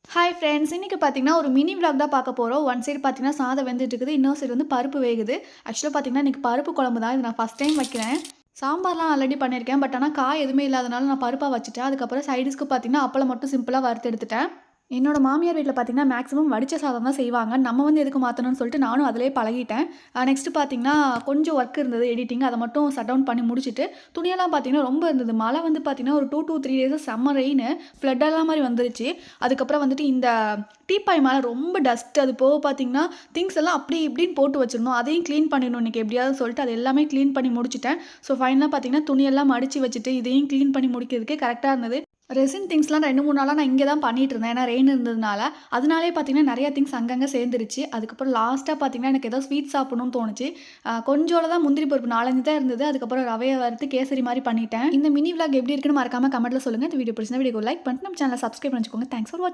Hi friends! இன்னைக்கு பார்த்தீங்கன்னா, ஒரு மினி விளாக் தான் பார்க்க போறோம். ஒன் சைடு பார்த்தீங்கன்னா, சாதம் வெந்துட்டு இருக்குது. இன்னொரு சைடு வந்து பருப்பு வேகுது. ஆக்சுவலா பார்த்தீங்கன்னா, இன்னைக்கு பருப்பு குழம்பு தான். இது நான் ஃபர்ஸ்ட் டைம் வைக்கிறேன். சாம்பார்லாம் ஆல்ரெடி பண்ணியிருக்கேன். பட் ஆனா காய் எதுவுமே இல்லாதனால நான் பருப்பா வச்சுட்டேன். அதுக்கப்புறம் சைடிஷ்க்கு பார்த்தீங்கன்னா, அப்பளம் மட்டும் சிம்பிளா வறுத்து எடுத்துட்டேன். என்னோட மாமியார் வீட்ல பார்த்தீங்கன்னா, மேக்ஸிமம் வடிச்ச சாதம் தான் செய்வாங்க. நம்ம வந்து எதுக்கு மாத்தணும்னு சொல்லிட்டு நானும் அதிலேயே பழகிட்டேன். நெக்ஸ்ட்டு பார்த்தீங்கன்னா, கொஞ்சம் ஒர்க் இருந்தது எடிட்டிங். அத மட்டும் ஷட் டவுன் பண்ணி முடிச்சுட்டு, துணியெல்லாம் பார்த்தீங்கன்னா ரொம்ப இருந்தது. மழை வந்து பார்த்தீங்கன்னா, ஒரு 2 3 டேஸா செம்ம ரெயினு. ஃப்ளட்டெல்லாம் மாரி வந்துருச்சு. அதுக்கப்புறம் வந்துட்டு இந்த டீப்பாய் மேல ரொம்ப டஸ்ட். அது போக பார்த்தீங்கன்னா, திங்ஸ் எல்லாம் அப்படி இப்படின்னு போட்டு வச்சிருந்தோம். அதையும் கிளீன் பண்ணிடணும் இன்னைக்கு எப்படியாவது சொல்லிட்டு, அது எல்லாமே கிளீன் பண்ணி முடிச்சுட்டேன். ஸோ ஃபைனலா பார்த்தீங்கன்னா, துணியெல்லாம் மடிச்சு வச்சுட்டு, இதையும் கிளீன் பண்ணி முடிக்கிறதுக்கே கரெக்ட்டா இருந்தது. ரெசின் திங்ஸ்லாம் 2, 3 நாளா நான் இங்க தான் பண்ணிட்டு இருந்தேன். ஏன்னா ரெயின் இருந்ததுனால. அதனாலேயே பார்த்தீங்கன்னா, நெறைய திங்ஸ் அங்கங்க சேர்ந்துருச்சு. அதுக்கப்புறம் லாஸ்ட்டா பார்த்தீங்கன்னா, எனக்கு ஏதோ ஸ்வீட் சாப்பிடணும்னு தோணுச்சு. கொஞ்சோண்டு தான் முந்திரி பருப்பு 4, 5 தான் இருந்தது. அதுக்கப்புறம் ரவைய வறுத்து கேசரி மாரி பண்ணிட்டேன். இந்த மினி விளாக் எப்படி இருக்குன்னு மறக்காம கமெண்ட்ல சொல்லுங்க. இந்த வீடியோ பிடிச்சிருந்தா வீடியோக்கு லைக் பண்ணிட்டு நம்ம சேனல சப்ஸ்கிரைப் பண்ணி வச்சுக்கோங்க. தேங்க்ஸ் ஃபார் வாட்சிங்.